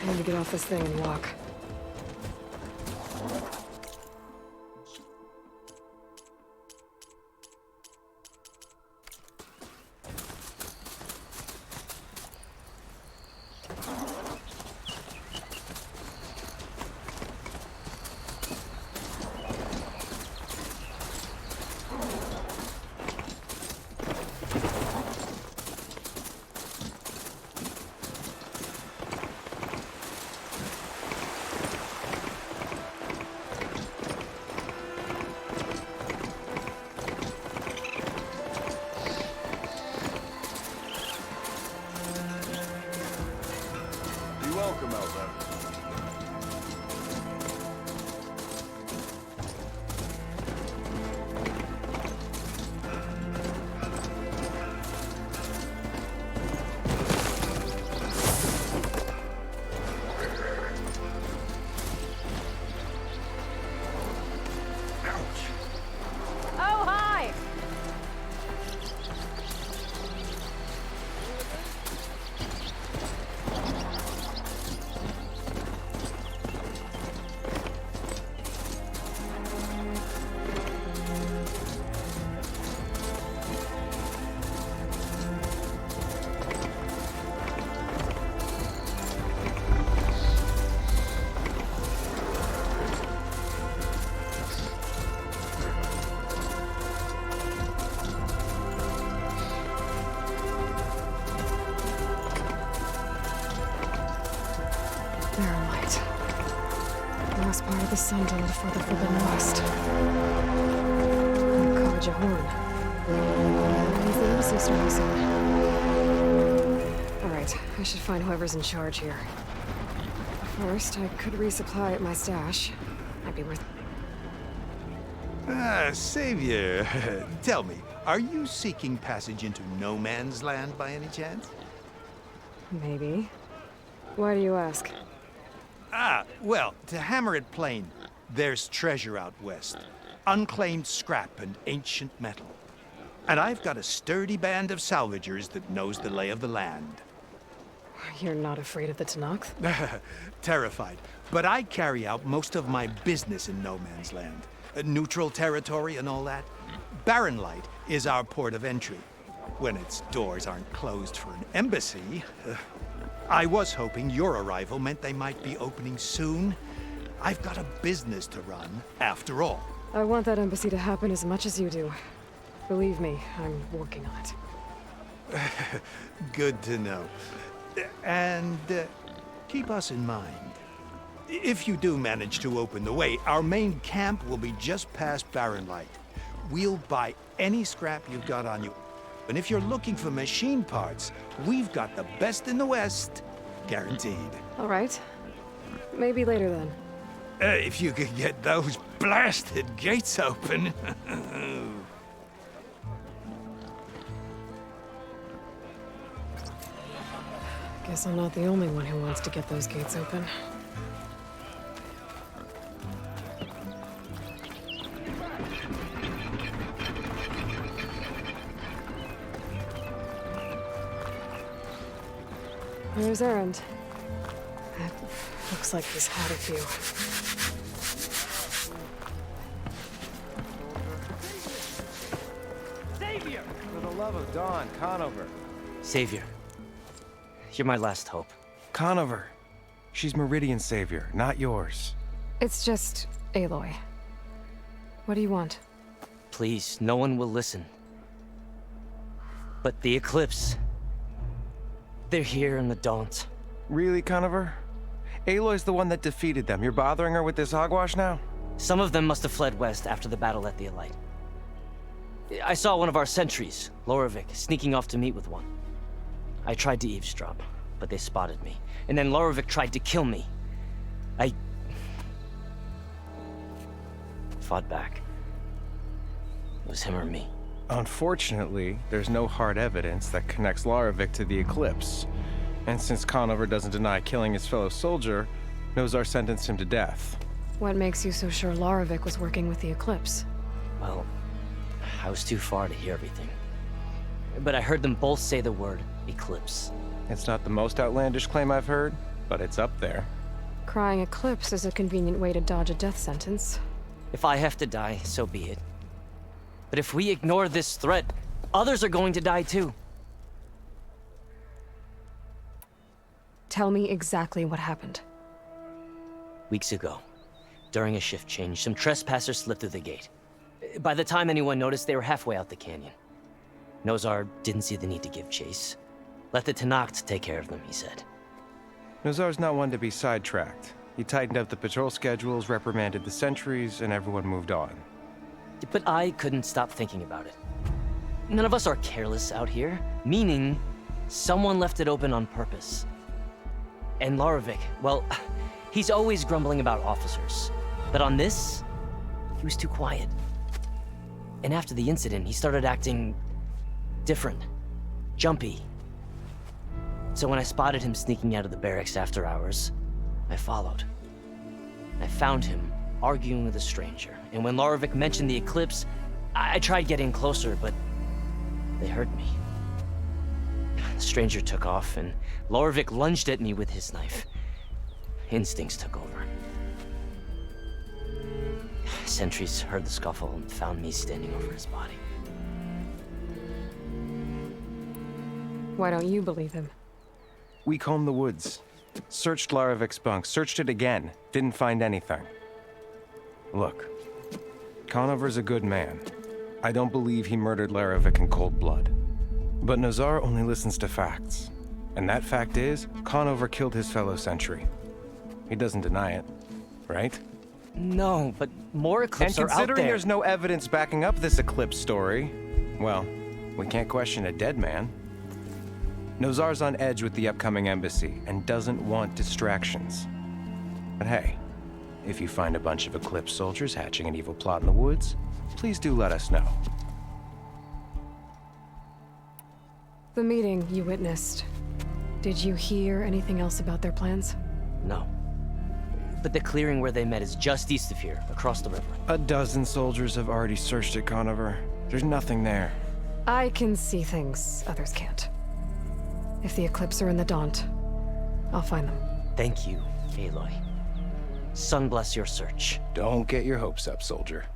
I need to get off this thing and walk. Welcome, Elgato. Oh, hi! Last part of the sun tunnel for the Forbidden West. College of Horn. When's the embassy starting soon? Alright, I should find whoever's in charge here. First, I could resupply at my stash. Might be worth... Savior, tell me, are you seeking passage into no man's land by any chance? Maybe. Why do you ask? Well, to hammer it plain, there's treasure out west. Unclaimed scrap and ancient metal. And I've got a sturdy band of salvagers that knows the lay of the land. You're not afraid of the Tanakh? Terrified. But I carry out most of my business in no man's land. Neutral territory and all that. Barren Light is our port of entry. When its doors aren't closed for an embassy. I was hoping your arrival meant they might be opening soon. I've got a business to run, after all. I want that embassy to happen as much as you do. Believe me, I'm working on it. Good to know. And keep us in mind. If you do manage to open the way, our main camp will be just past Barren Light. We'll buy any scrap you've got on you. And if you're looking for machine parts, we've got the best in the West. Guaranteed. All right. Maybe later then. If you could get those blasted gates open. Guess I'm not the only one who wants to get those gates open. There's Erend. Looks like he's had a few. Savior! For the love of Dawn, Conover. Savior. You're my last hope. Conover. She's Meridian's savior, not yours. It's just Aloy. What do you want? Please, no one will listen. But the Eclipse... they're here in the Daunt. Really, Conover? Aloy's the one that defeated them. You're bothering her with this hogwash now? Some of them must have fled west after the battle at the Elite. I saw one of our sentries, Lorevic, sneaking off to meet with one. I tried to eavesdrop, but they spotted me. And then Lorevic tried to kill me. I... fought back. It was him or me. Unfortunately, there's no hard evidence that connects Lorevic to the Eclipse. And since Conover doesn't deny killing his fellow soldier, Nozar sentenced him to death. What makes you so sure Lorevic was working with the Eclipse? Well, I was too far to hear everything. But I heard them both say the word Eclipse. It's not the most outlandish claim I've heard. but it's up there. Crying Eclipse is a convenient way to dodge a death sentence. If I have to die, so be it. But if we ignore this threat, others are going to die too. Tell me exactly what happened. Weeks ago, during a shift change, some trespassers slipped through the gate. By the time anyone noticed, they were halfway out the canyon. Nozar didn't see the need to give chase. Let the Tenakth take care of them, he said. Nozar's not one to be sidetracked. He tightened up the patrol schedules, reprimanded the sentries, and everyone moved on. But I couldn't stop thinking about it. None of us are careless out here, meaning someone left it open on purpose. And Larovic, well, he's always grumbling about officers. But on this, he was too quiet. And after the incident, he started acting different, jumpy. So when I spotted him sneaking out of the barracks after hours, I followed. I found him arguing with a stranger, and when Larovic mentioned the eclipse, I tried getting closer, but they heard me. The stranger took off, and Larovic lunged at me with his knife. Instincts took over. Sentries heard the scuffle and found me standing over his body. Why don't you believe him? We combed the woods, searched Larovic's bunk, searched it again, didn't find anything. Look, Conover's a good man. I don't believe he murdered Larovic in cold blood. But Nozar only listens to facts. And that fact is, Conover killed his fellow sentry. He doesn't deny it, right? No, but more eclipses are out there. And considering there's no evidence backing up this eclipse story, well, we can't question a dead man. Nozar's on edge with the upcoming embassy and doesn't want distractions. But hey, if you find a bunch of Eclipse soldiers hatching an evil plot in the woods, please do let us know. The meeting you witnessed. Did you hear anything else about their plans? No. But the clearing where they met is just east of here, across the river. A dozen soldiers have already searched it, Conover. There's nothing there. I can see things others can't. If the Eclipse are in the Daunt, I'll find them. Thank you, Aloy. Sun bless your search. Don't get your hopes up, soldier.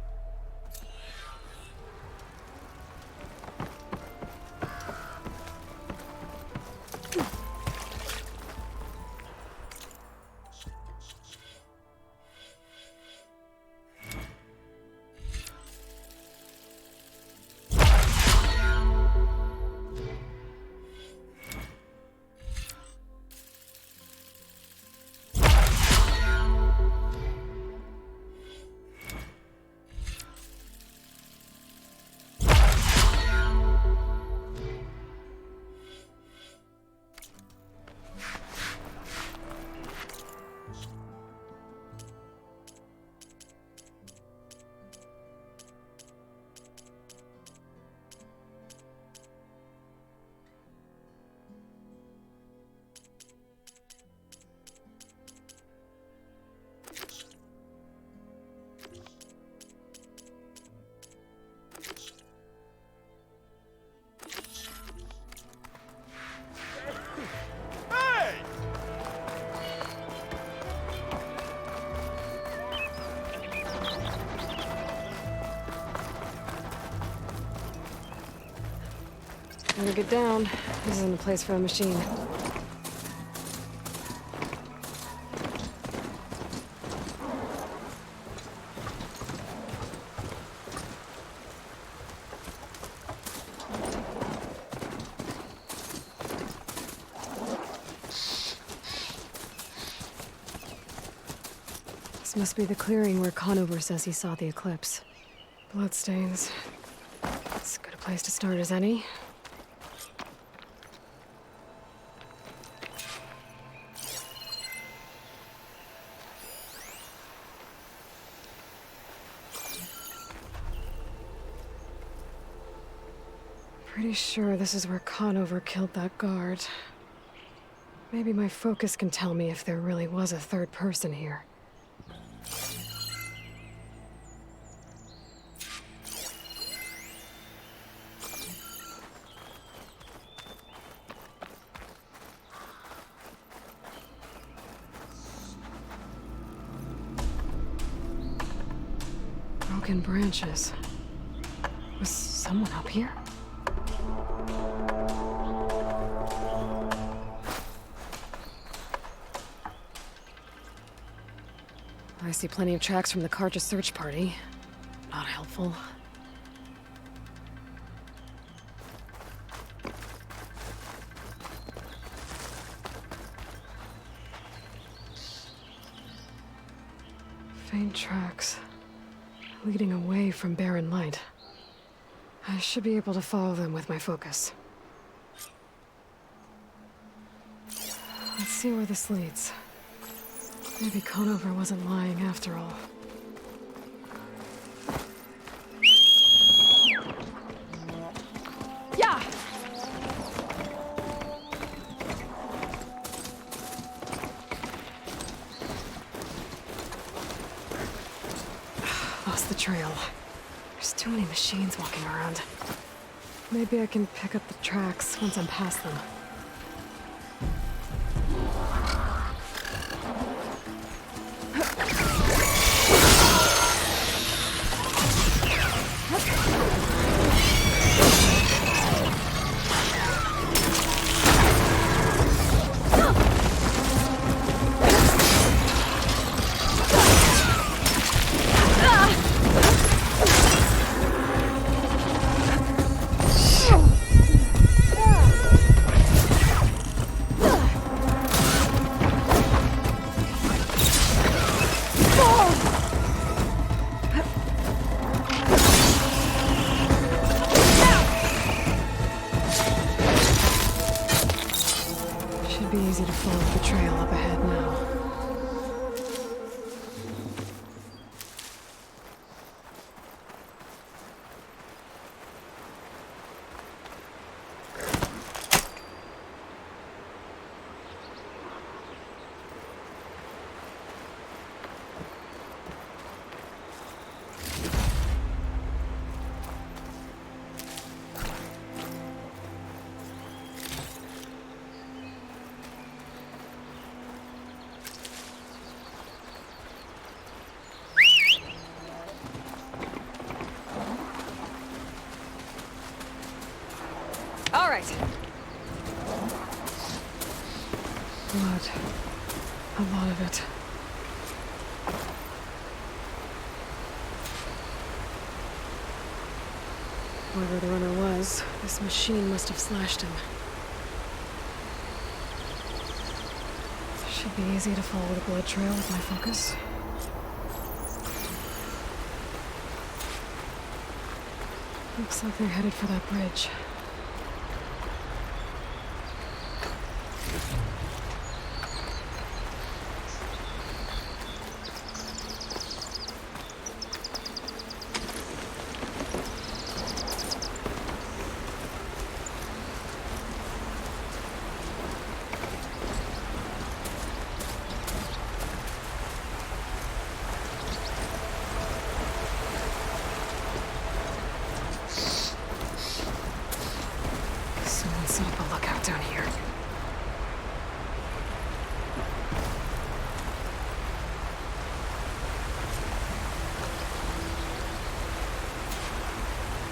Gotta get down. This isn't a place for a machine. This must be the clearing where Conover says he saw the eclipse. Bloodstains. It's as good a place to start as any. Pretty sure this is where Conover killed that guard. Maybe my focus can tell me if there really was a third person here. broken branches. Was someone up here? I see plenty of tracks from the Carja search party. Not helpful. Faint tracks, leading away from barren light. I should be able to follow them with my focus. Let's see where this leads. Maybe Conover wasn't lying after all. Yeah! Lost the trail. There's too many machines walking around. Maybe I can pick up the tracks once I'm past them. Should be easy to follow the trail up ahead now. All right. Blood. A lot of it. Whoever the runner was, this machine must have slashed him. Should be easy to follow the blood trail with my focus. Looks like they're headed for that bridge. Someone set up a lookout down here.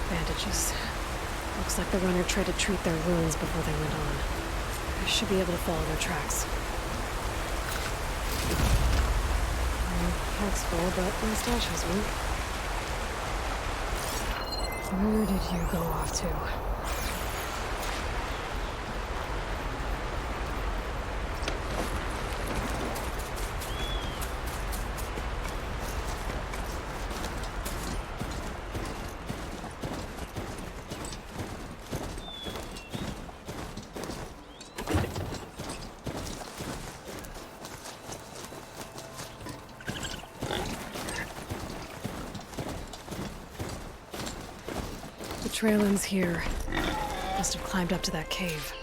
Bandages. Looks like the runner tried to treat their wounds before they went on. I should be able to follow their tracks. Pack's full, but my stash is weak. Where did you go off to? The trail ends here. Must have climbed up to that cave.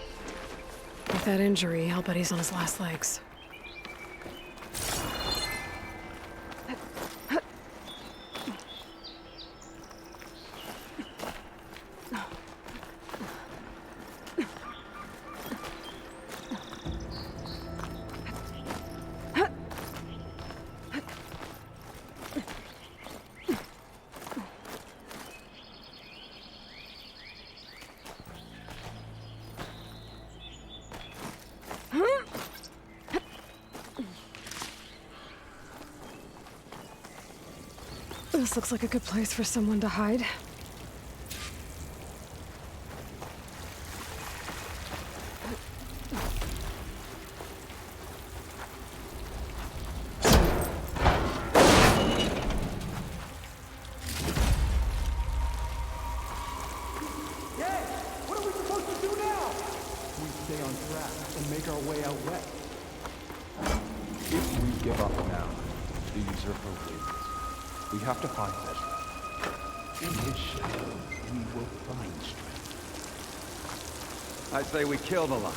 With that injury, I'll bet he's on his last legs. This looks like a good place for someone to hide. What are we supposed to do now? We stay on track and make our way out west. If we give up now, the usurper wins. We have to find Ezra. In his shadow, we will find strength. I say we kill the lot.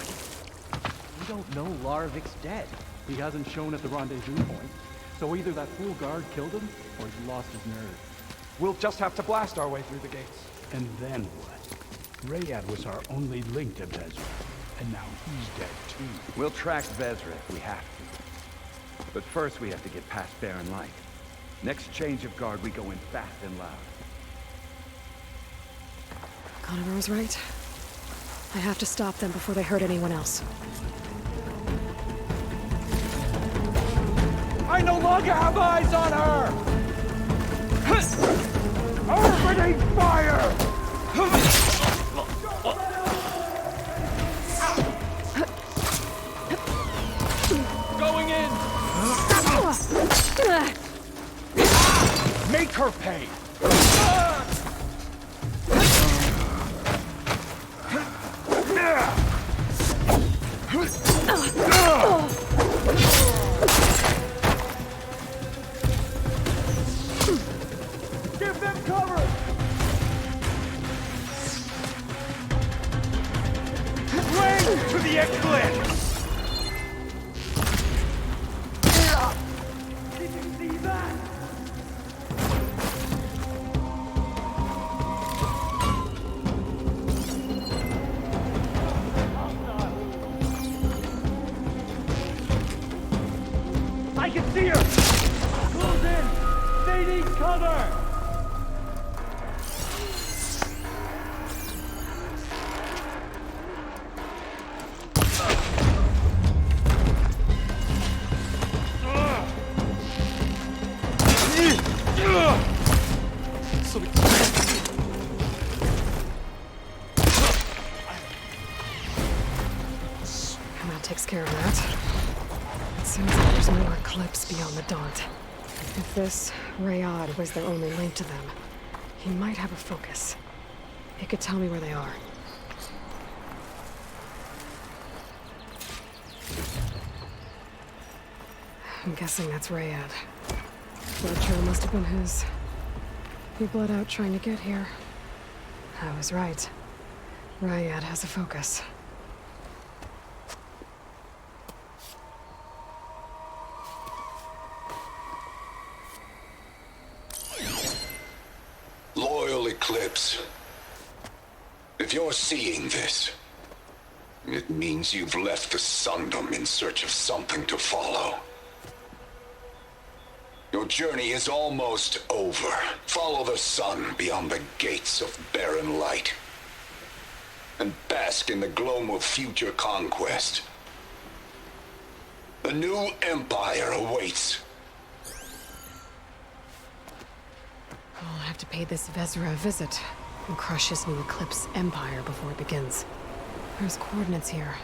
We don't know Larovic's dead. He hasn't shown at the rendezvous point. So either that fool guard killed him, or he's lost his nerve. We'll just have to blast our way through the gates. And then what? Rayad was our only link to Vezra, and now he's dead too. We'll track Vezra if we have to. But first we have to get past Barren Light. Next change of guard, we go in fast and loud. Conover was right. I have to stop them before they hurt anyone else. I no longer have eyes on her! Opening fire! Going in! Make her pay! Give them cover! Swing to the eclipse! Did you see that? I can see her! Close in! They need cover! And that takes care of that. It seems like there's more eclipse beyond the Daunt. If this Rayad was their only link to them, he might have a focus. He could tell me where they are. I'm guessing that's Rayad. Blood trail must have been his. He bled out trying to get here. I was right. Rayad has a focus. Loyal Eclipse. If you're seeing this, it means you've left the Sundom in search of something to follow. Your journey is almost over. Follow the sun beyond the gates of barren light, and bask in the gloam of future conquest. A new empire awaits. I'll have to pay this Vezra a visit and crush his new Eclipse empire before it begins. There's coordinates here,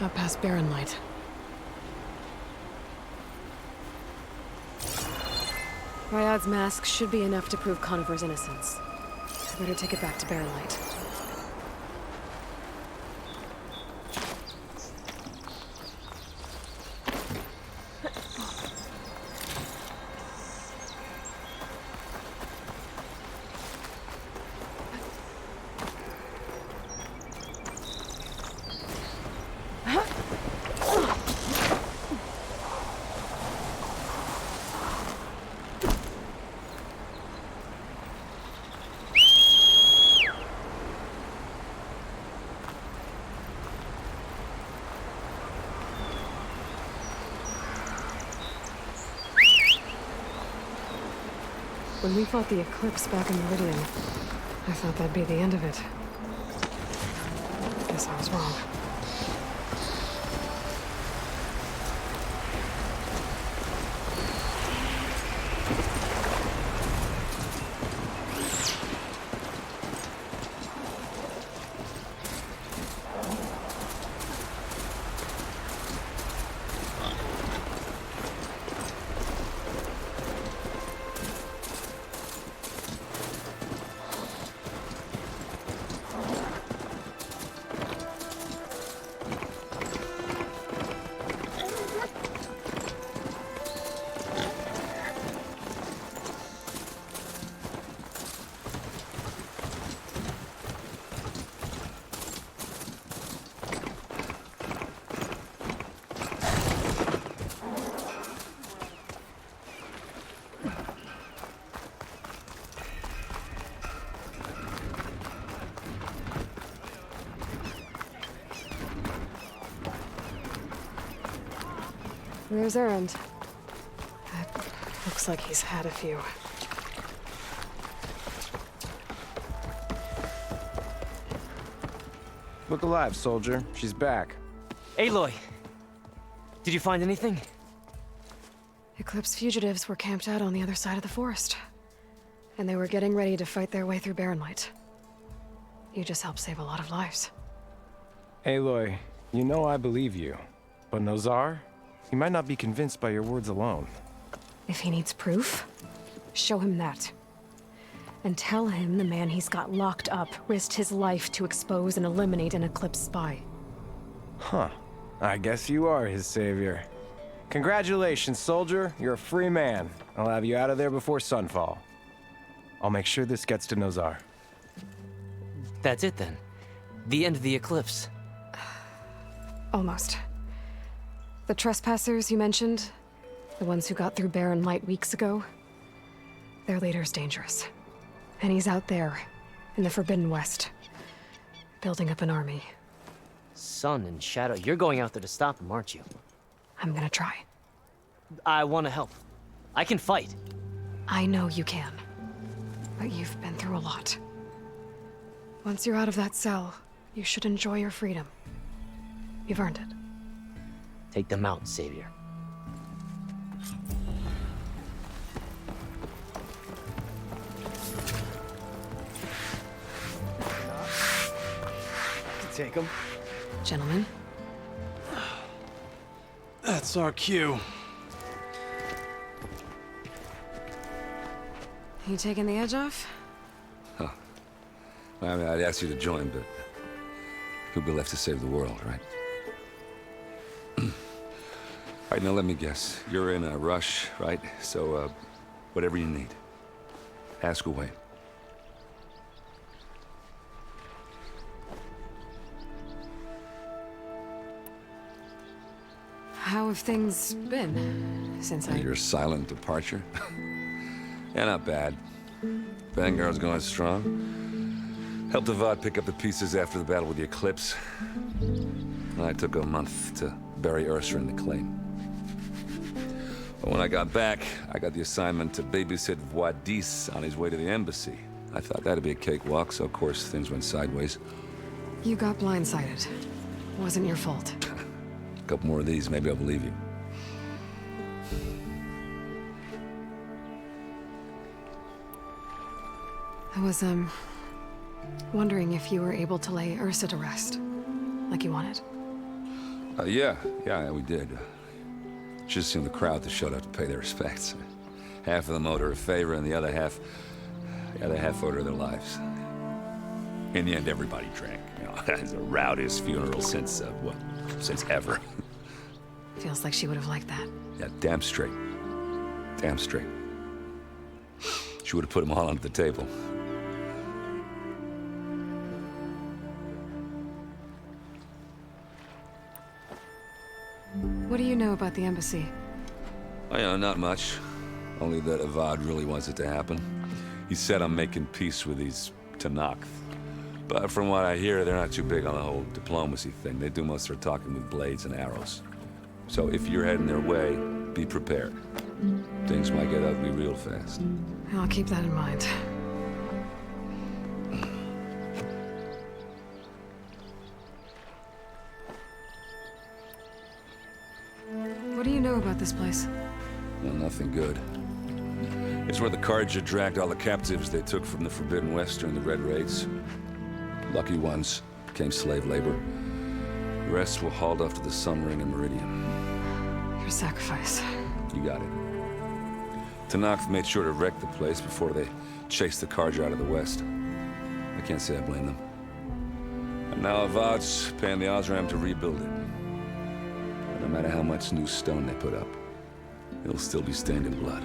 out past Barren Light. Ryad's mask should be enough to prove Conover's innocence. I better take it back to Barren Light. When we fought the Eclipse back in Meridian, I thought that'd be the end of it. Guess I was wrong. There's Erend. That looks like he's had a few. Look alive, soldier. She's back. Aloy! Did you find anything? Eclipse fugitives were camped out on the other side of the forest. And they were getting ready to fight their way through Barren Light. You just helped save a lot of lives. Aloy, you know I believe you. But Nozar? He might not be convinced by your words alone. If he needs proof, show him that. And tell him the man he's got locked up risked his life to expose and eliminate an Eclipse spy. Huh. I guess you are his savior. Congratulations, soldier. You're a free man. I'll have you out of there before sunfall. I'll make sure this gets to Nozar. That's it then. The end of the Eclipse. Almost. The trespassers you mentioned, the ones who got through Barren Light weeks ago, their leader's dangerous. And he's out there, in the Forbidden West, building up an army. Sun and Shadow, you're going out there to stop him, aren't you? I'm gonna try. I want to help. I can fight. I know you can. But you've been through a lot. Once you're out of that cell, you should enjoy your freedom. You've earned it. Take them out, Savior. Take him. Gentlemen. That's our cue. You taking the edge off? I mean, I'd ask you to join, but who'd be left to save the world, right? All right, now let me guess. You're in a rush, right? So, whatever you need, ask away. How have things been since I... Your silent departure? Yeah, not bad. Vanguard's going strong. Helped Avad pick up the pieces after the battle with the Eclipse. I took a month to bury Ursa in the claim. But when I got back, I got the assignment to babysit Wadis on his way to the embassy. I thought that'd be a cakewalk, so of course things went sideways. You got blindsided. Wasn't your fault. A couple more of these, maybe I'll believe you. I was, wondering if you were able to lay Ursa to rest, like you wanted. Yeah, we did. Just seemed the crowd that showed up to pay their respects. Half of them owed her a favor, and the other half owed her their lives. In the end, everybody drank. You know, it's the rowdiest funeral since, since ever. Feels like she would have liked that. Yeah, damn straight. Damn straight. She would have put them all onto the table. What do you know about the embassy? Oh, yeah, not much. Only that Avad really wants it to happen. He said I'm making peace with these Tanakh. But from what I hear, they're not too big on the whole diplomacy thing. They do most of their talking with blades and arrows. So if you're heading their way, be prepared. Things might get ugly real fast. I'll keep that in mind. What do you know about this place? Well, nothing good. It's where the Carja dragged all the captives they took from the Forbidden West during the Red Raids. Lucky ones became slave labor. The rest were hauled off to the Sun Ring and Meridian. Your sacrifice. You got it. Tanakh made sure to wreck the place before they chased the Carja out of the West. I can't say I blame them. And now Avad's paying the Osram to rebuild it. But no matter how much new stone they put up, it'll still be stained in blood.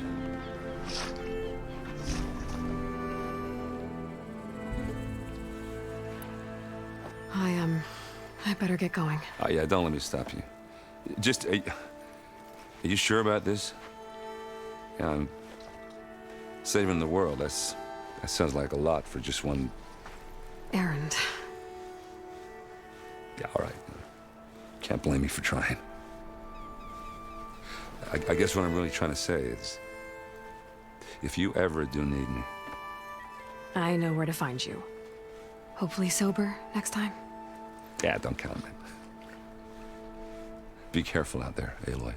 I better get going. Oh, yeah, don't let me stop you. Just, are you sure about this? Yeah, I'm saving the world. That sounds like a lot for just one... Erend. Yeah, all right. Can't blame me for trying. I guess what I'm really trying to say is, if you ever do need me, I know where to find you. Hopefully sober next time. yeah, don't count on it. Be careful out there, Aloy.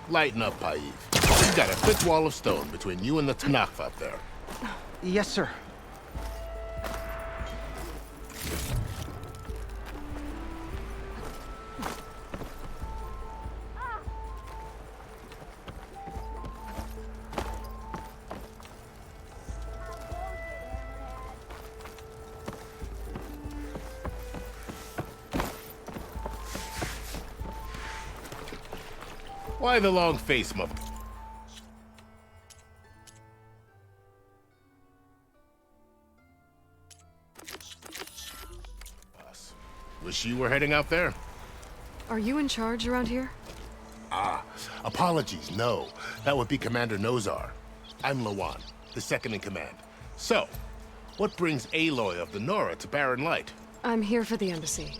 Lighten up, Paiv. You've got a thick wall of stone between you and the Tanakh up there. Yes, sir. Why the long face, mother? Wish you were heading out there. Are you in charge around here? Ah, apologies, no. That would be Commander Nozar. I'm Lawan, the second in command. So, what brings Aloy of the Nora to Barren Light? I'm here for the embassy.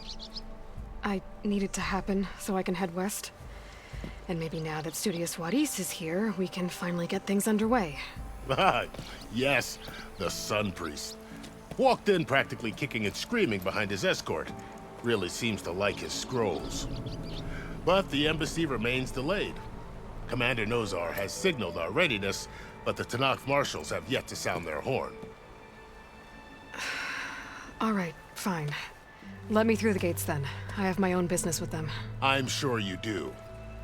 I need it to happen so I can head west. And maybe now that Studious Wadis is here, we can finally get things underway. Yes, the Sun Priest. Walked in practically kicking and screaming behind his escort. Really seems to like his scrolls. But the embassy remains delayed. Commander Nozar has signaled our readiness, but the Tanakh marshals have yet to sound their horn. All right, fine. Let me through the gates then. I have my own business with them. I'm sure you do,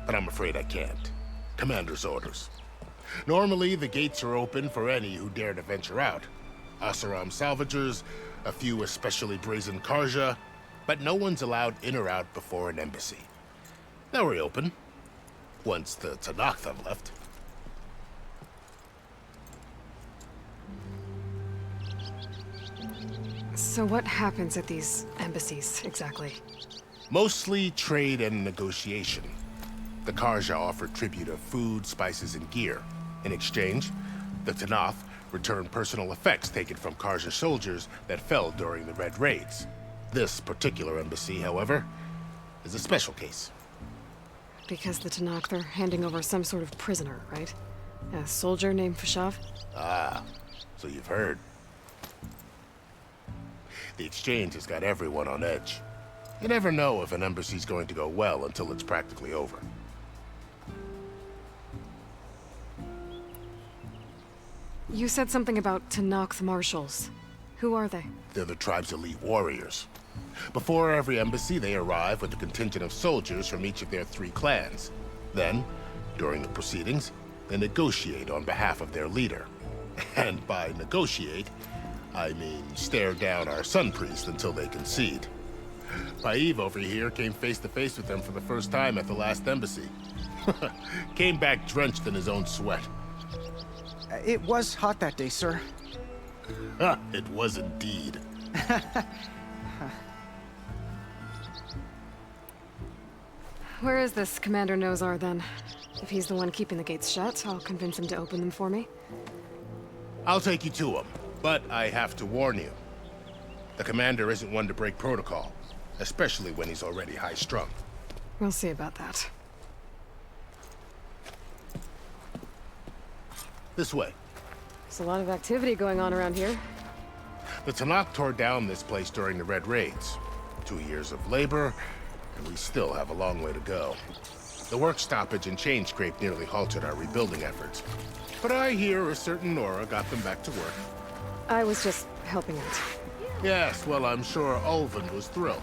but I'm afraid I can't. Commander's orders. Normally, the gates are open for any who dare to venture out. Asaram salvagers, a few especially brazen Karja, but no one's allowed in or out before an embassy. They'll reopen, once the Tanakh have left. So what happens at these embassies, exactly? Mostly trade and negotiation. The Karja offer tribute of food, spices, and gear. In exchange, the Tanakh return personal effects taken from Karja soldiers that fell during the Red Raids. This particular embassy, however, is a special case. Because the Tanakh are handing over some sort of prisoner, right? A soldier named Fashav? Ah, so you've heard. The exchange has got everyone on edge. You never know if an embassy's going to go well until it's practically over. You said something about Tanakh marshals. Who are they? They're the tribe's elite warriors. Before every embassy, they arrive with a contingent of soldiers from each of their 3 clans. Then, during the proceedings, they negotiate on behalf of their leader. And by negotiate, I mean stare down our Sun Priest until they concede. Paiv over here came face to face with them for the first time at the last embassy. Came back drenched in his own sweat. It was hot that day, sir. It was indeed. Where is this Commander Nozar, then? If he's the one keeping the gates shut, I'll convince him to open them for me. I'll take you to him, but I have to warn you. The commander isn't one to break protocol, especially when he's already high-strung. We'll see about that. This way. There's a lot of activity going on around here. The Tanakh tore down this place during the Red Raids. 2 years of labor, and we still have a long way to go. The work stoppage and chain scrape nearly halted our rebuilding efforts. But I hear a certain Nora got them back to work. I was just helping out. Yes, well, I'm sure Ulvin was thrilled.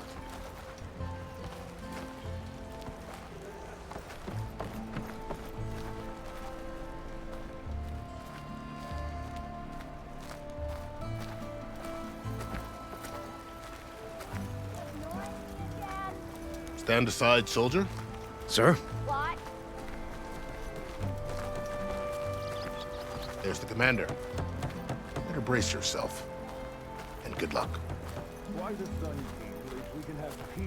Stand aside, soldier. Sir? What? There's the commander. Better brace yourself. And good luck. Why the Sun King believes we can have peace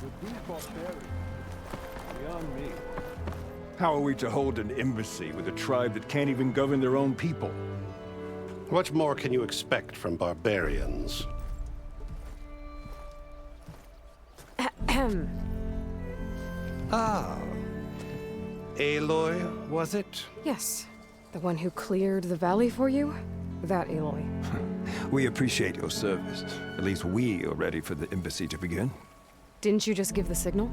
with these barbarians beyond me. How are we to hold an embassy with a tribe that can't even govern their own people? What more can you expect from barbarians? Ah. Aloy, was it? Yes. The one who cleared the valley for you? That Aloy. We appreciate your service. At least we are ready for the embassy to begin. Didn't you just give the signal?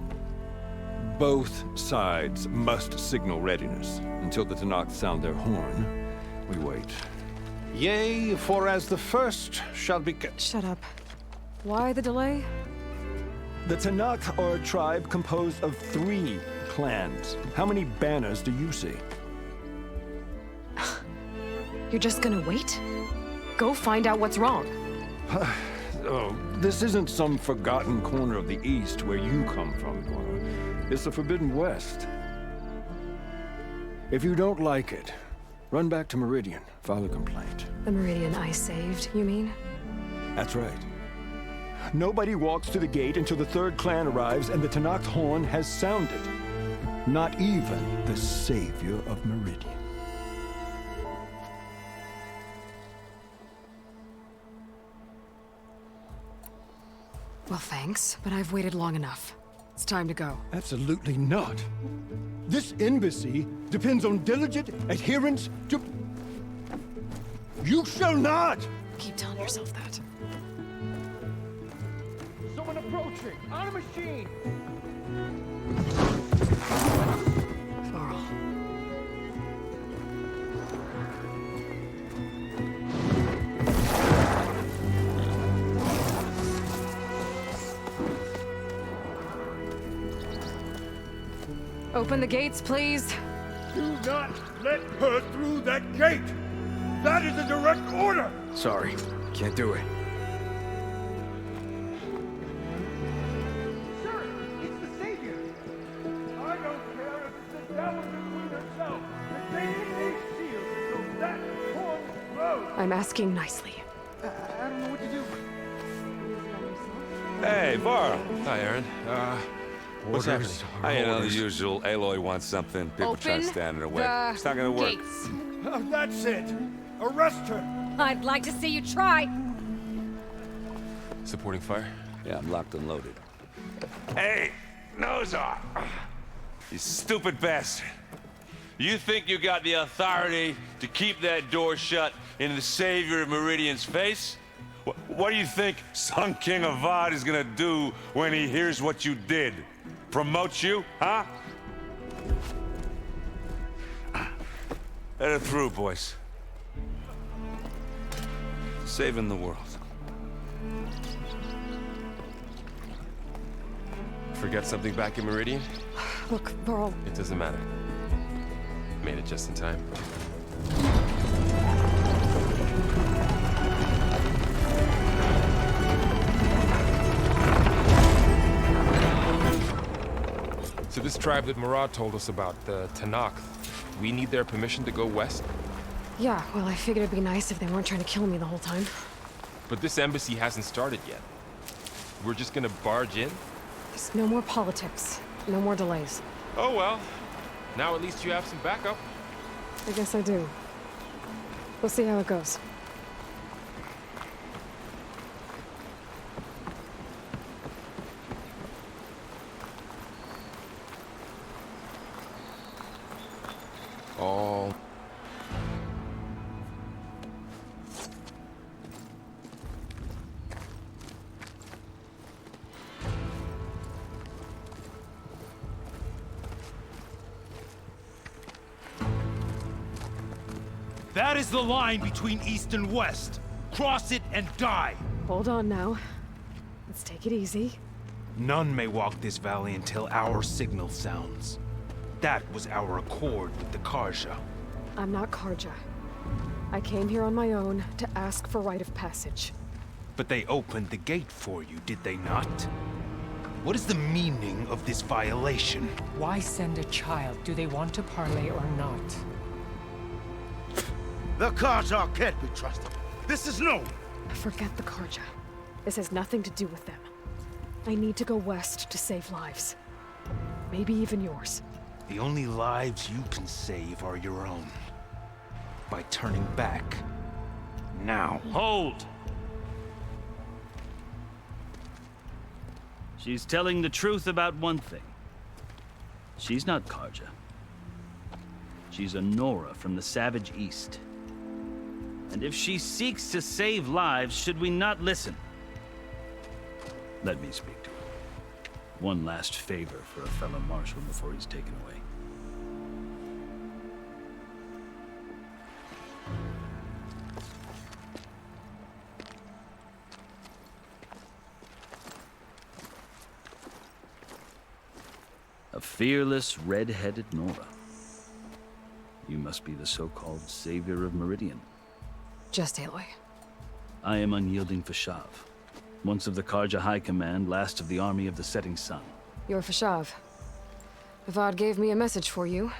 Both sides must signal readiness. Until the Tanakh sound their horn, we wait. Yea, for as the first shall be... Shut up. Why the delay? The Tanakh are a tribe composed of 3 clans. How many banners do you see? You're just gonna wait? Go find out what's wrong. Oh, this isn't some forgotten corner of the East where you come from, Connor. It's the Forbidden West. If you don't like it, run back to Meridian, file a complaint. The Meridian I saved, you mean? That's right. Nobody walks to the gate until the 3rd clan arrives and the Tanakh's horn has sounded. Not even the savior of Meridian. Well, thanks, but I've waited long enough. It's time to go. Absolutely not. This embassy depends on diligent adherence to... You shall not! Keep telling yourself that. Someone approaching! On a machine! Varl. Open the gates, please. Do not let her through that gate! That is a direct order! Sorry, can't do it. Sir, it's the Savior! I don't care if it's the devil between herself. The gate is sealed, so that horn blows! I'm asking nicely. I don't know what to do. Hey, Varl. Hi, Aaron. What's happening? I know the usual. Aloy wants something. People try to Open stand in her way. the It's not gonna work. gates. Oh, that's it! Arrest her! I'd like to see you try. Supporting fire? Yeah, I'm locked and loaded. Hey, nose off! You stupid bastard. You think you got the authority to keep that door shut in the savior of Meridian's face? What do you think Sun King Avad is gonna do when he hears what you did? Promote you, huh? Let her through, boys. Saving the world. Forget something back in Meridian? Look, Varl. It doesn't matter. Made it just in time. So this tribe that Murad told us about, the Tanakh, we need their permission to go west? Yeah, well, I figured it'd be nice if they weren't trying to kill me the whole time. But this embassy hasn't started yet. We're just gonna barge in? There's no more politics. No more delays. Oh well. Now at least you have some backup. I guess I do. We'll see how it goes. All... That is the line between East and West. Cross it and die. Hold on now. Let's take it easy. None may walk this valley until our signal sounds. That was our accord with the Karja. I'm not Karja. I came here on my own to ask for rite of passage. But they opened the gate for you, did they not? What is the meaning of this violation? Why send a child? Do they want to parley or not? The Karja can't be trusted. This is known. Forget the Karja. This has nothing to do with them. I need to go west to save lives. Maybe even yours. The only lives you can save are your own. By turning back. Now. Hold! She's telling the truth about one thing. She's not Karja. She's a Nora from the Savage East. And if she seeks to save lives, should we not listen? Let me speak to her. One last favor for a fellow marshal before he's taken away. A fearless, red-headed Nora. You must be the so-called savior of Meridian. Just Aloy. I am unyielding Fashav. Once of the Karja High Command, last of the army of the Setting Sun. You're Fashav. Avad gave me a message for you.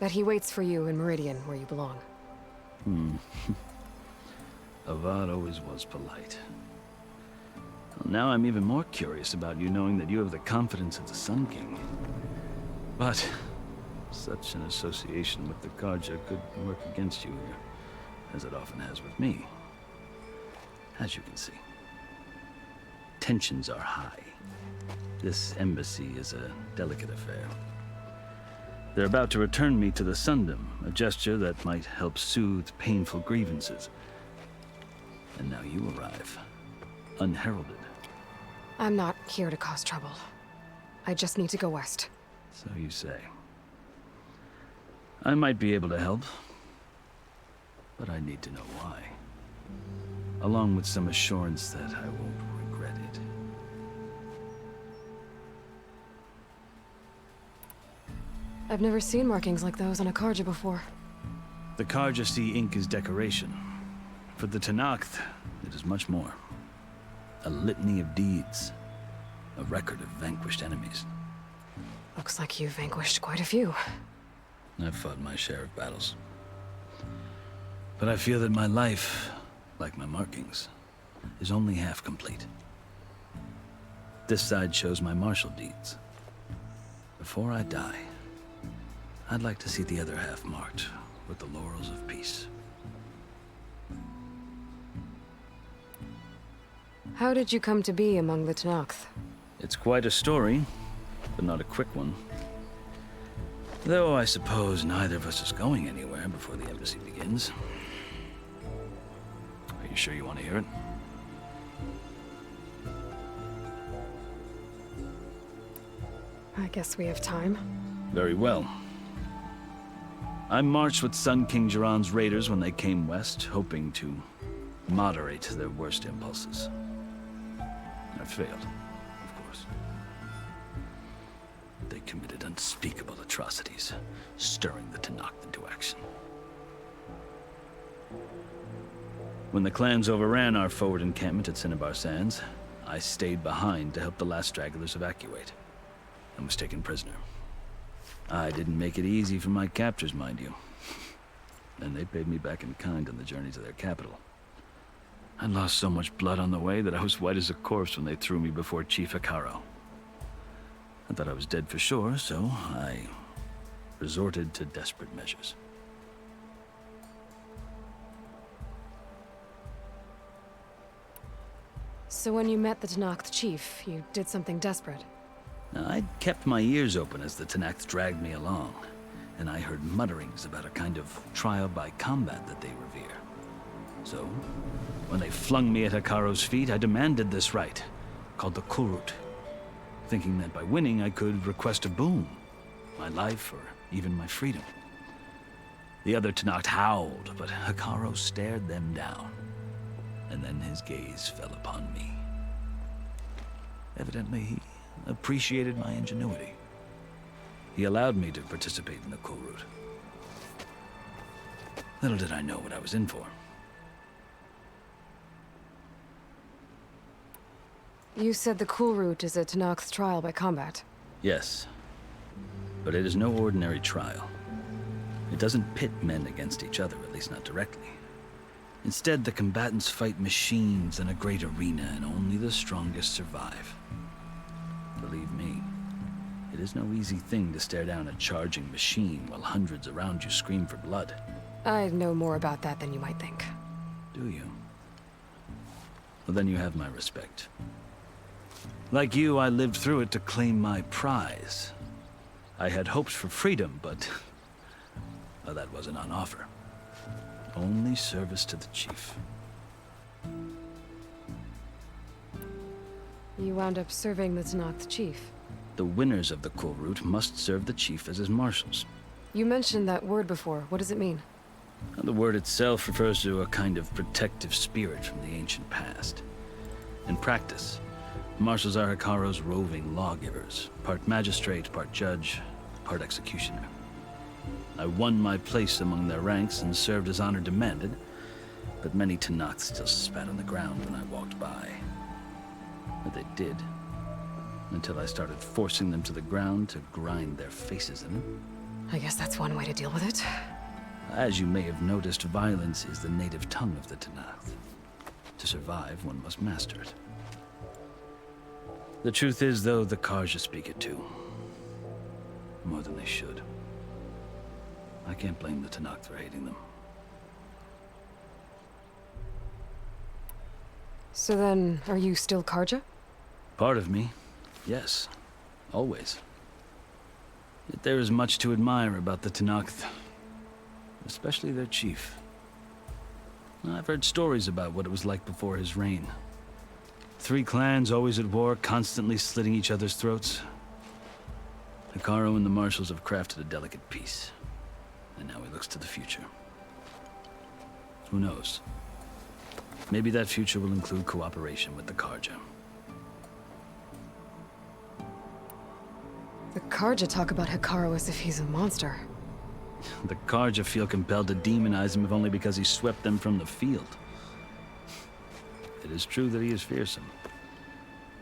That he waits for you in Meridian, where you belong. Avad always was polite. Well, now I'm even more curious about you knowing that you have the confidence of the Sun King. But such an association with the Karja could work against you here, as it often has with me. As you can see. Tensions are high. This embassy is a delicate affair. They're about to return me to the Sundom, a gesture that might help soothe painful grievances. And now you arrive, unheralded. I'm not here to cause trouble. I just need to go west. So you say. I might be able to help, but I need to know why. Along with some assurance that I won't regret it. I've never seen markings like those on a Karja before. The Karja see ink as decoration. For the Tenakth, it is much more. A litany of deeds. A record of vanquished enemies. Looks like you've vanquished quite a few. I've fought my share of battles. But I feel that my life, like my markings, is only half complete. This side shows my martial deeds. Before I die, I'd like to see the other half marked with the laurels of peace. How did you come to be among the Tenakth? It's quite a story, but not a quick one. Though I suppose neither of us is going anywhere before the embassy begins. Are you sure you want to hear it? I guess we have time. Very well. I marched with Sun King Jiran's raiders when they came west, hoping to moderate their worst impulses. I failed, of course. They committed unspeakable atrocities, stirring the Tenakth into action. When the clans overran our forward encampment at Cinnabar Sands, I stayed behind to help the last stragglers evacuate, and was taken prisoner. I didn't make it easy for my captors, mind you. And they paid me back in kind on the journey to their capital. I lost so much blood on the way that I was white as a corpse when they threw me before Chief Hekaro. I thought I was dead for sure, so I resorted to desperate measures. So when you met the Tenakth chief, you did something desperate. Now, I'd kept my ears open as the Tenakth dragged me along, and I heard mutterings about a kind of trial by combat that they revere. So, when they flung me at Hekaro's feet, I demanded this rite, called the Kulrut, thinking that by winning I could request a boon, my life or even my freedom. The other Tenakth howled, but Hekaro stared them down, and then his gaze fell upon me. Evidently, he appreciated my ingenuity. He allowed me to participate in the Kulrut. Little did I know what I was in for. You said the Kulrut is a Tenakth's trial by combat. Yes, but it is no ordinary trial. It doesn't pit men against each other, at least not directly. Instead, the combatants fight machines in a great arena, and only the strongest survive. Believe me, It is no easy thing to stare down a charging machine while hundreds around you scream for blood. I know more about that than you might think. Do you? Well, then you have my respect. Like you, I lived through it to claim my prize. I had hopes for freedom, but well, that wasn't on offer. Only service to the chief. You wound up serving the Tanakh chief. The winners of the Cool Route must serve the chief as his marshals. You mentioned that word before. What does it mean? The word itself refers to a kind of protective spirit from the ancient past. In practice, marshals are Hikaro's roving lawgivers, part magistrate, part judge, part executioner. I won my place among their ranks and served as honor demanded, but many Tanakhs still spat on the ground when I walked by. But they did, until I started forcing them to the ground to grind their faces in. I guess that's one way to deal with it. As you may have noticed, violence is the native tongue of the Tanakh. To survive, one must master it. The truth is, though, the Karja speak it too. More than they should. I can't blame the Tanakh for hating them. So then, are you still Karja? Part of me, yes. Always. Yet there is much to admire about the Tanakh, especially their chief. I've heard stories about what it was like before his reign. 3 clans always at war, constantly slitting each other's throats. Hikaru and the marshals have crafted a delicate peace. And now he looks to the future. Who knows? Maybe that future will include cooperation with the Karja. The Karja talk about Hikaru as if he's a monster. The Karja feel compelled to demonize him if only because he swept them from the field. It is true that he is fearsome.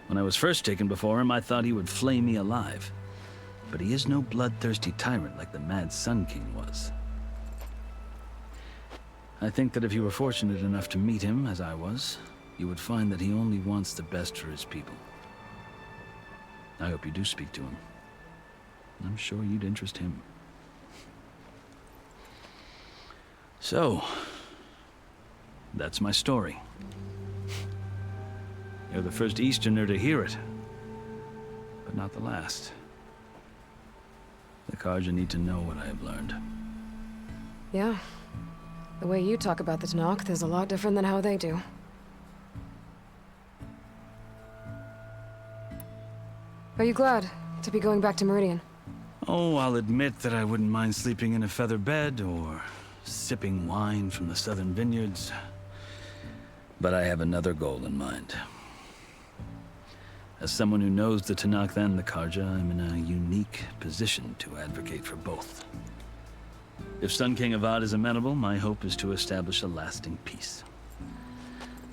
When I was first taken before him, I thought he would flay me alive. But he is no bloodthirsty tyrant like the Mad Sun King was. I think that if you were fortunate enough to meet him, as I was, you would find that he only wants the best for his people. I hope you do speak to him. I'm sure you'd interest him. So, that's my story. You're the first Easterner to hear it, but not the last. The Karja need to know what I have learned. Yeah. The way you talk about the Tanakh is a lot different than how they do. Are you glad to be going back to Meridian? Oh, I'll admit that I wouldn't mind sleeping in a feather bed or sipping wine from the southern vineyards. But I have another goal in mind. As someone who knows the Tanakh and the Karja, I'm in a unique position to advocate for both. If Sun King Avad is amenable, my hope is to establish a lasting peace.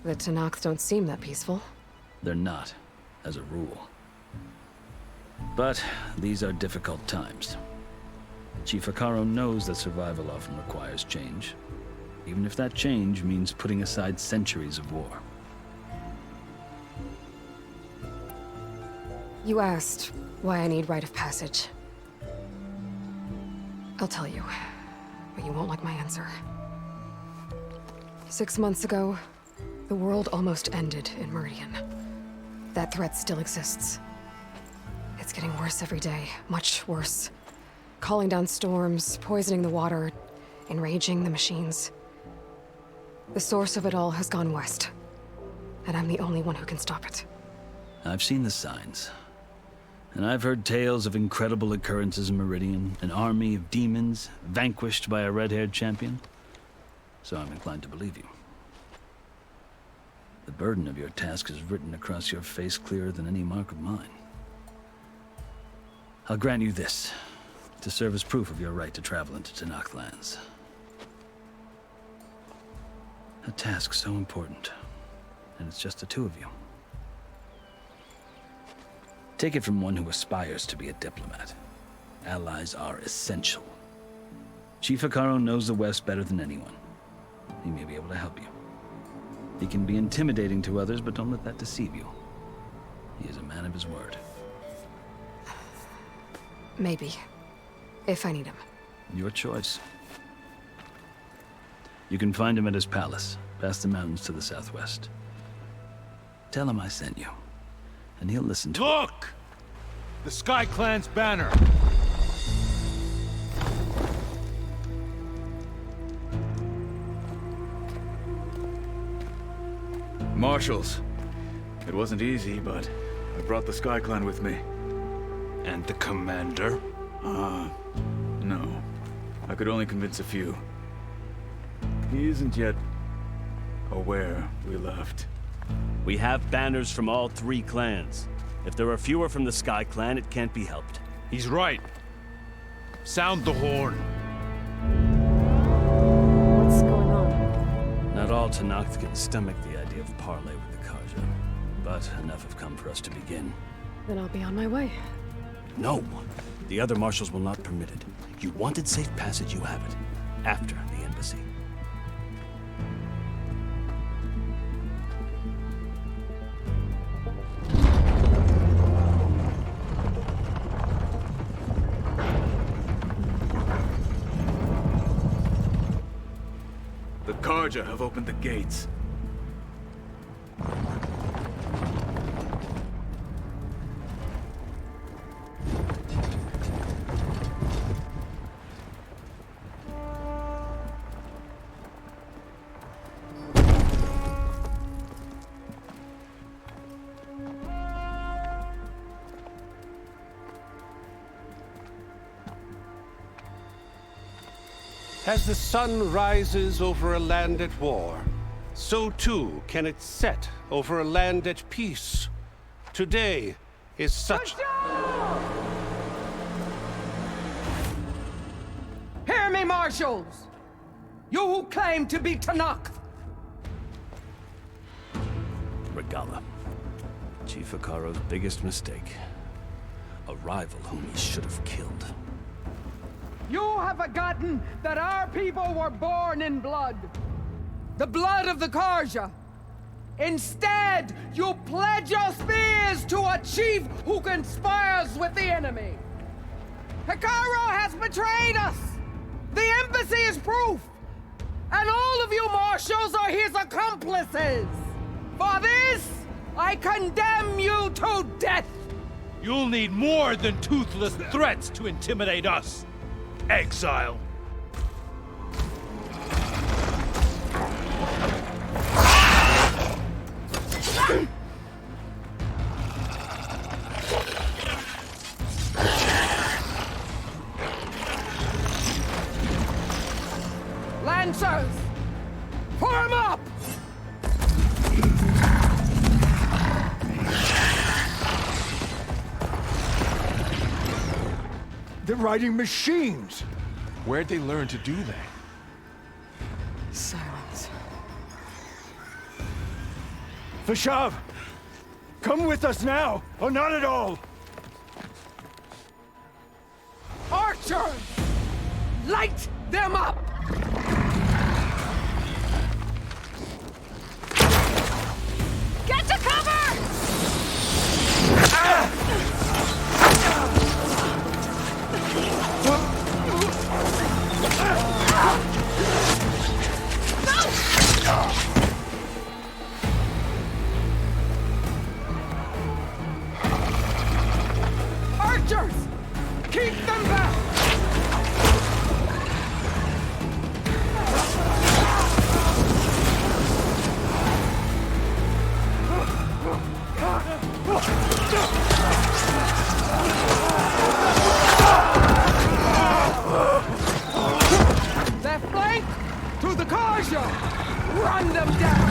The Tanakh don't seem that peaceful. They're not, as a rule. But these are difficult times. Chief Hikaru knows that survival often requires change, even if that change means putting aside centuries of war. You asked why I need rite of passage. I'll tell you, but you won't like my answer. 6 months ago, the world almost ended in Meridian. That threat still exists. It's getting worse every day, much worse. Calling down storms, poisoning the water, enraging the machines. The source of it all has gone west, and I'm the only one who can stop it. I've seen the signs. And I've heard tales of incredible occurrences in Meridian, an army of demons vanquished by a red-haired champion. So I'm inclined to believe you. The burden of your task is written across your face clearer than any mark of mine. I'll grant you this, to serve as proof of your right to travel into Tanakh lands. A task so important, and it's just the two of you. Take it from one who aspires to be a diplomat. Allies are essential. Chief Hikaru knows the West better than anyone. He may be able to help you. He can be intimidating to others, but don't let that deceive you. He is a man of his word. Maybe. If I need him. Your choice. You can find him at his palace, past the mountains to the southwest. Tell him I sent you, and he'll listen to it. Look! The Sky Clan's banner! Marshals. It wasn't easy, but I brought the Sky Clan with me. And the commander? No. I could only convince a few. He isn't yet aware we left. We have banners from all 3 clans. If there are fewer from the Sky Clan, it can't be helped. He's right. Sound the horn. What's going on? Not all Tenakth can stomach the idea of parley with the Karja, but enough have come for us to begin. Then I'll be on my way. No! The other marshals will not permit it. You wanted safe passage, you have it. After the embassy. The Karja have opened the gates. As the sun rises over a land at war, so too can it set over a land at peace. Today is such... Hear me, marshals! You who claim to be Tenakth! Regala. Chief Akaro's biggest mistake. A rival whom he should have killed. You have forgotten that our people were born in blood. The blood of the Karja. Instead, you pledge your spears to a chief who conspires with the enemy. Akaro has betrayed us. The embassy is proof. And all of you marshals are his accomplices. For this, I condemn you to death. You'll need more than toothless threats to intimidate us. Exile. Lancers, form up! They're riding machines! Where'd they learn to do that? Silence. Vashav! Come with us now, or not at all! Archers! Light them up! Get to cover! Archers! Keep them back! Left flank! To the Karja! Run them down!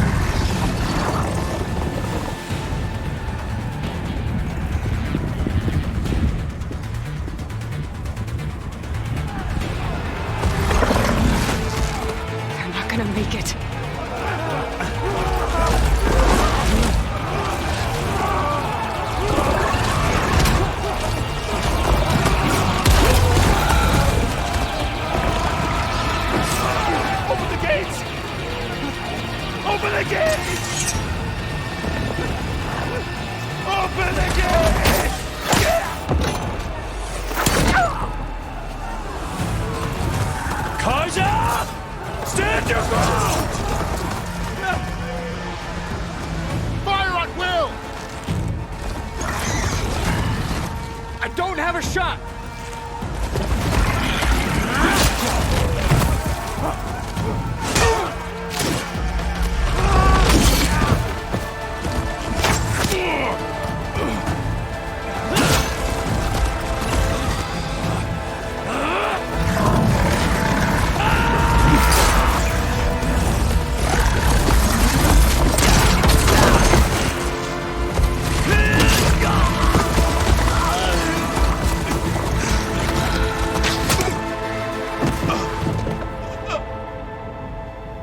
a shot!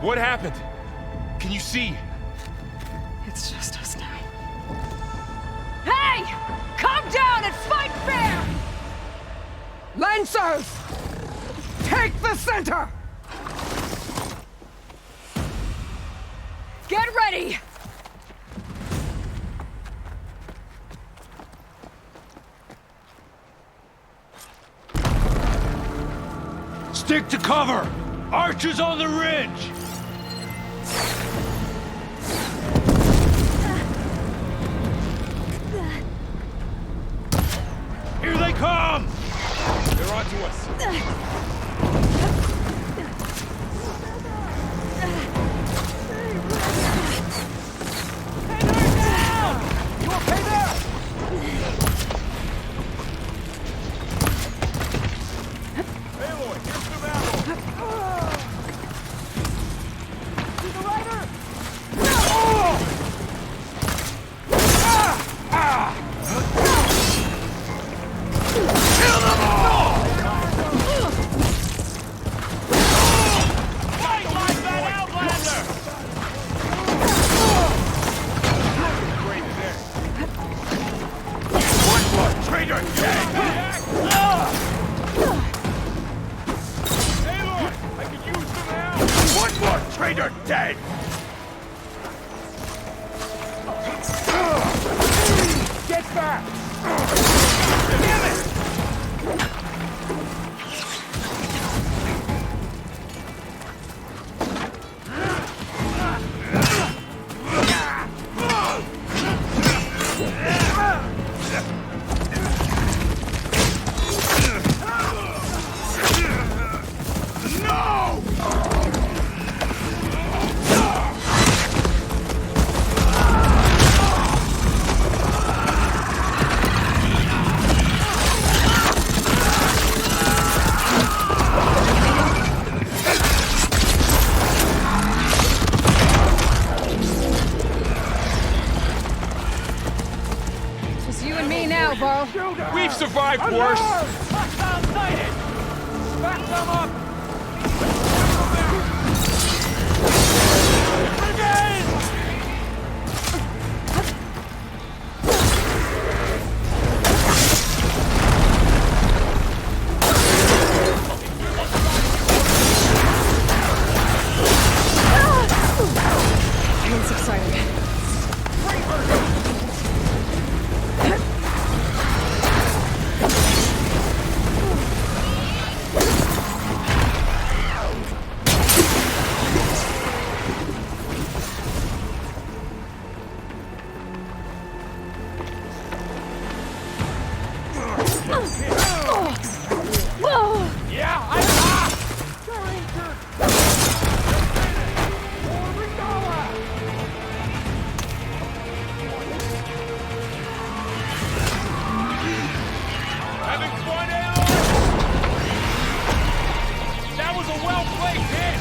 What happened? Can you see? It's just us now. Hey! Calm down and fight fair! Lancers! Take the center! Get ready! Stick to cover! Archers on the ridge! Here they come! They're onto us. You okay there? Aloy, here's some ammo! See the rider? Kill them all! Fight like that Outlander! Great day. One blood, traitor, dead! Aloy, I could use some help! One more traitor, dead! Get back! Damn it! It's you and me now, Varl. We've survived worse! Hostile sighted! Back them up! Brigade! It's exciting. Having fun, Aloy? That was a well-placed hit!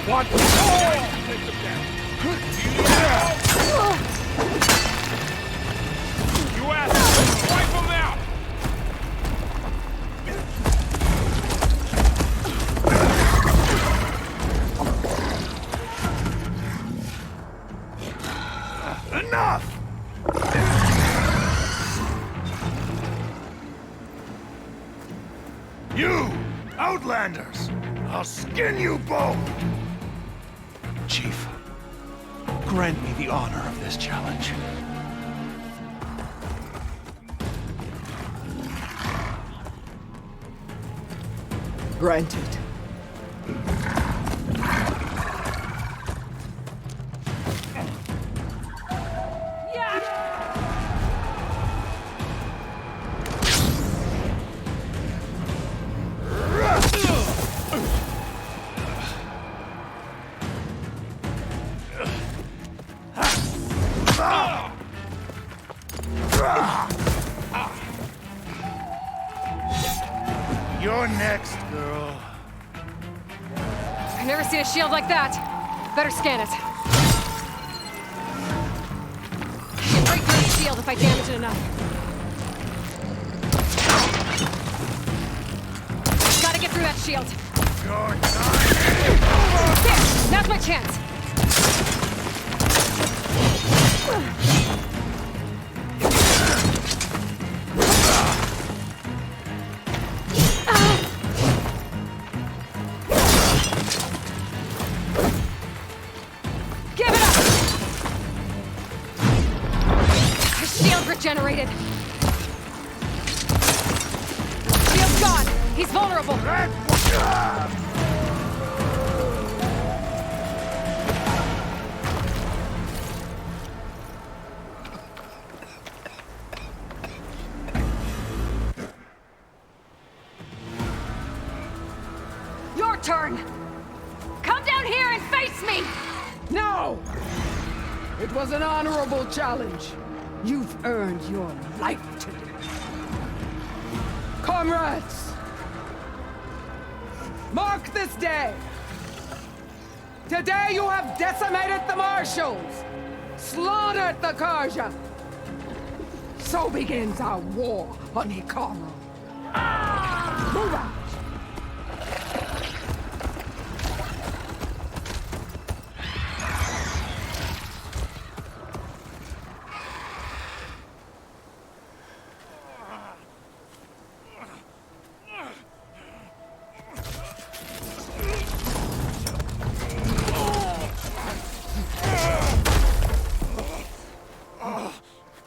What? Take them down. You asked, wipe them out! Enough! You, Outlanders! I'll skin you both! Chief, grant me the honor of this challenge. Granted. You're next, girl. I've never seen a shield like that. Better scan it. I can break through the shield if I damage it enough. Gotta get through that shield. There! Now's my chance! Give it up! His shield regenerated. Shield's gone. He's vulnerable. Your turn! Come down here and face me! No! It was an honorable challenge. You've earned your life today. Comrades! Mark this day! Today you have decimated the Marshals! Slaughtered the Karja! So begins our war on Hikaru. Move out!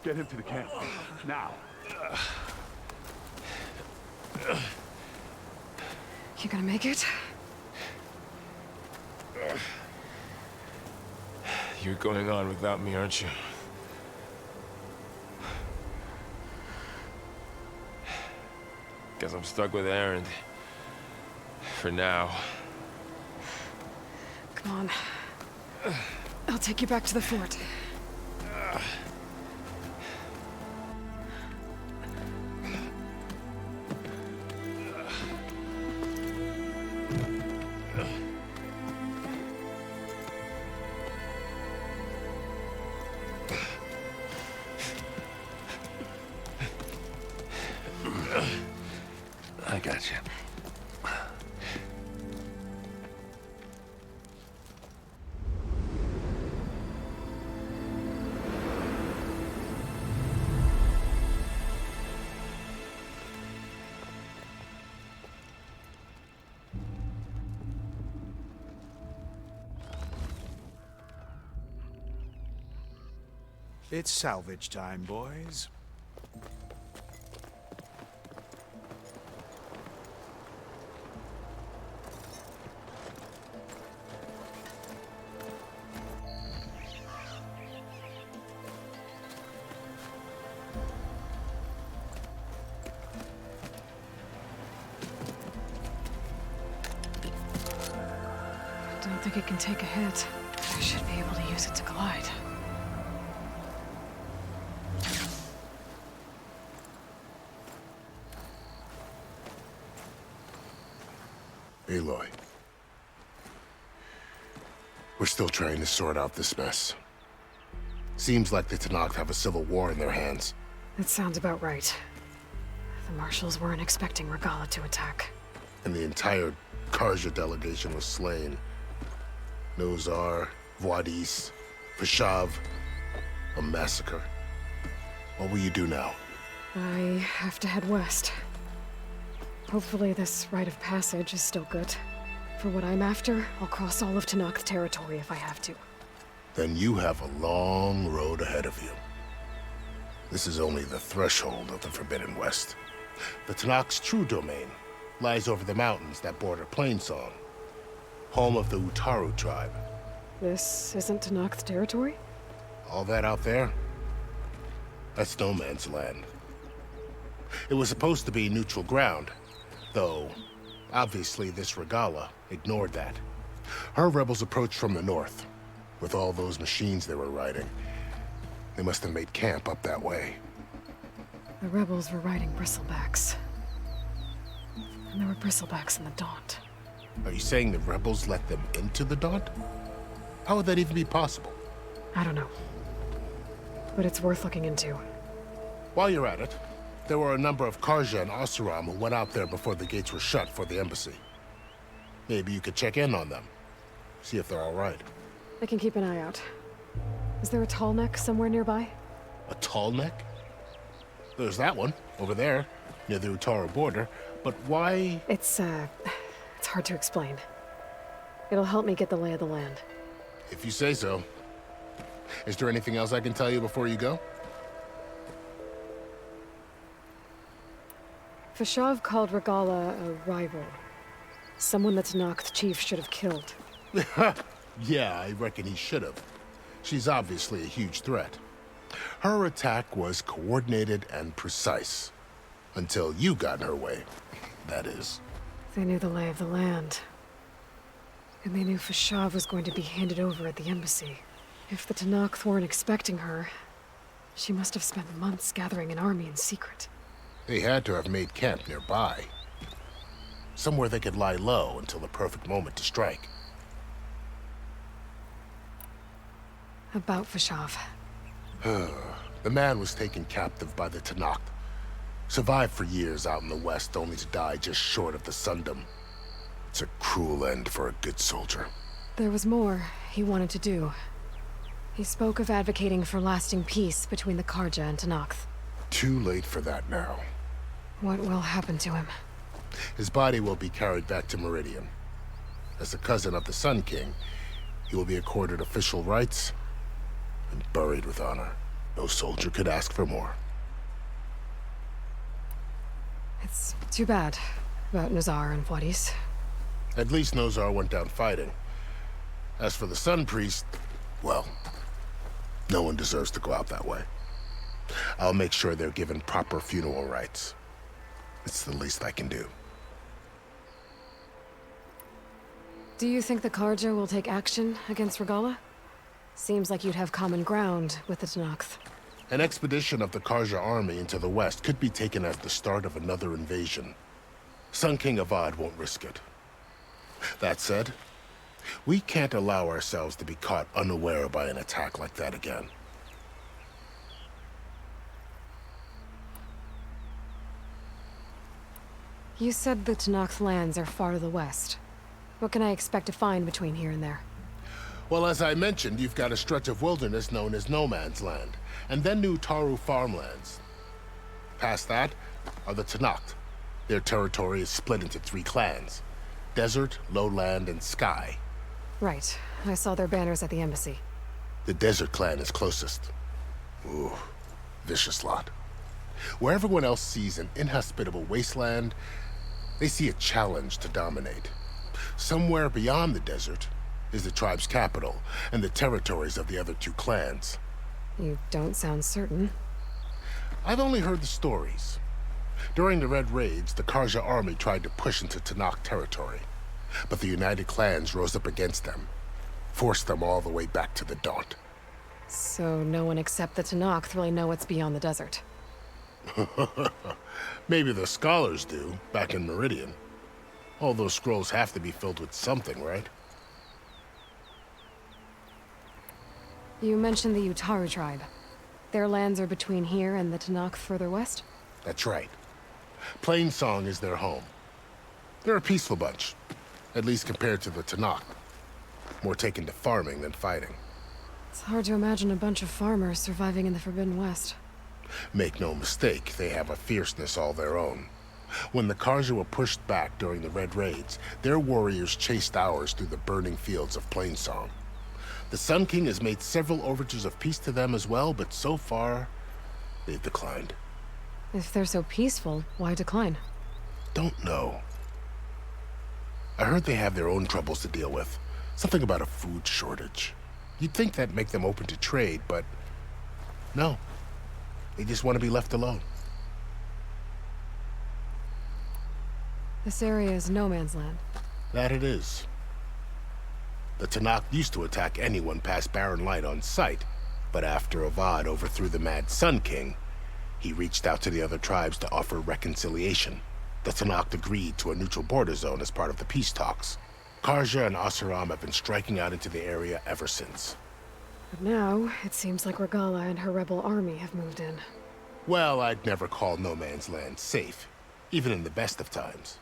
Get him to the camp. Now. You gonna make it? You're going on without me, aren't you? Guess I'm stuck with Aaron. For now. Come on. I'll take you back to the fort. I got you. It's salvage time, boys. Don't think it can take a hit. I should be able to use it to glide. Aloy. We're still trying to sort out this mess. Seems like the Tenakth have a civil war in their hands. That sounds about right. The Marshals weren't expecting Regala to attack. And the entire Karja delegation was slain. Nozar, Vuadis, Vashav. A massacre. What will you do now? I have to head west. Hopefully this rite of passage is still good. For what I'm after, I'll cross all of Tenakth territory if I have to. Then you have a long road ahead of you. This is only the threshold of the Forbidden West. The Tenakth's true domain lies over the mountains that border Plainsong, home of the Utaru tribe. This isn't Tenakth territory? All that out there? That's no man's land. It was supposed to be neutral ground, though obviously this Regala ignored that. Her rebels approached from the north. With all those machines they were riding, they must have made camp up that way. The rebels were riding bristlebacks. And there were bristlebacks in the Daunt. Are you saying the rebels let them into the Daunt? How would that even be possible? I don't know. But it's worth looking into. While you're at it, there were a number of Karja and Oseram who went out there before the gates were shut for the embassy. Maybe you could check in on them. See if they're all right. I can keep an eye out. Is there a tall neck somewhere nearby? A tall neck? There's that one, over there, near the Utaru border. But why? It's hard to explain. It'll help me get the lay of the land. If you say so. Is there anything else I can tell you before you go? Fashav called Regala a rival. Someone that Tanakh chief should have killed. Yeah, I reckon he should have. She's obviously a huge threat. Her attack was coordinated and precise. Until you got in her way, that is. They knew the lay of the land. And they knew Fashav was going to be handed over at the embassy. If the Tanakh weren't expecting her, she must have spent months gathering an army in secret. They had to have made camp nearby. Somewhere they could lie low until the perfect moment to strike. About Fashav. The man was taken captive by the Tanakh. Survived for years out in the west, only to die just short of the Sundom. It's a cruel end for a good soldier. There was more he wanted to do. He spoke of advocating for lasting peace between the Karja and Tanakh. Too late for that now. What will happen to him? His body will be carried back to Meridian. As the cousin of the Sun King, he will be accorded official rights and buried with honor. No soldier could ask for more. It's too bad about Nazar and Wadis. At least Nozar went down fighting. As for the Sun Priest, well, no one deserves to go out that way. I'll make sure they're given proper funeral rites. It's the least I can do. Do you think the Karja will take action against Regala? Seems like you'd have common ground with the Tanakh. An expedition of the Karja army into the west could be taken as the start of another invasion. Sun King Avad won't risk it. That said, we can't allow ourselves to be caught unaware by an attack like that again. You said the Tanakh lands are far to the west. What can I expect to find between here and there? Well, as I mentioned, you've got a stretch of wilderness known as No Man's Land, and then New Taru farmlands. Past that are the Tanakh. Their territory is split into 3 clans: Desert, Lowland, and Sky. Right. I saw their banners at the embassy. The Desert clan is closest. Ooh, vicious lot. Where everyone else sees an inhospitable wasteland, they see a challenge to dominate. Somewhere beyond the desert is the tribe's capital and the territories of the other 2 clans. You don't sound certain. I've only heard the stories. During the Red Raids, the Karja army tried to push into Tanakh territory, but the United Clans rose up against them, forced them all the way back to the Daunt. So no one except the Tanakh really know what's beyond the desert. Maybe the scholars do, back in Meridian. All those scrolls have to be filled with something, right? You mentioned the Utaru tribe. Their lands are between here and the Tanakh further west? That's right. Plainsong is their home. They're a peaceful bunch, at least compared to the Tanakh. More taken to farming than fighting. It's hard to imagine a bunch of farmers surviving in the Forbidden West. Make no mistake, they have a fierceness all their own. When the Karja were pushed back during the Red Raids, their warriors chased ours through the burning fields of Plainsong. The Sun King has made several overtures of peace to them as well, but so far, they've declined. If they're so peaceful, why decline? Don't know. I heard they have their own troubles to deal with. Something about a food shortage. You'd think that'd make them open to trade, but no. They just want to be left alone. This area is no man's land. That it is. The Tanakh used to attack anyone past Barren Light on sight, but after Avad overthrew the Mad Sun King, He reached out to the other tribes to offer reconciliation. The Tanakh agreed to a neutral border zone as part of the peace talks. Karja and Oseram have been striking out into the area ever since. But now, it seems like Regala and her rebel army have moved in. Well, I'd never call No Man's Land safe, even in the best of times.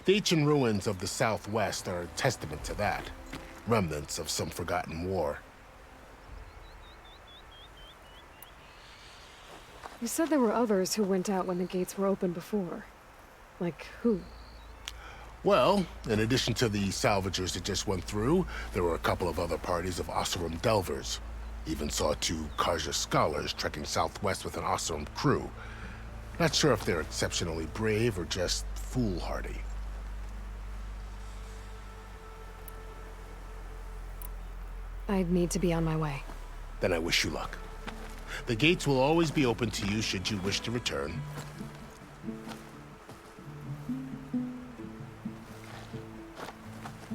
The ancient ruins of the Southwest are a testament to that. Remnants of some forgotten war. You said there were others who went out when the gates were open before. Like who? Well, in addition to the salvagers that just went through, there were a couple of other parties of Oseram delvers. Even saw 2 Karja scholars trekking southwest with an Oseram crew. Not sure if they're exceptionally brave or just foolhardy. I need to be on my way. Then I wish you luck. The gates will always be open to you should you wish to return.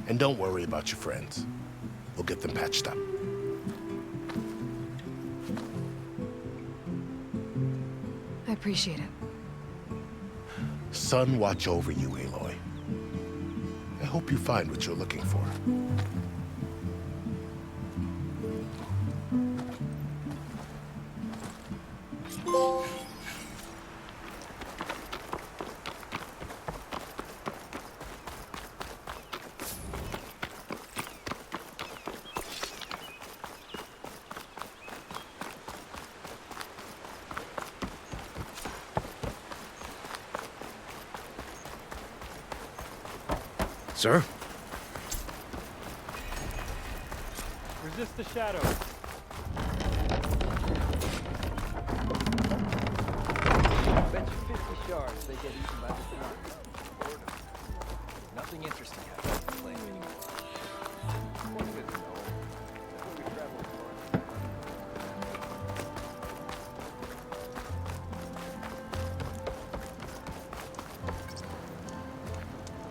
And don't worry about your friends. We'll get them patched up. I appreciate it. Sun watch over you, Aloy. I hope you find what you're looking for. Sir? Resist the shadow. Bet you 50 shards they get eaten by the Tanakh. Nothing interesting happened.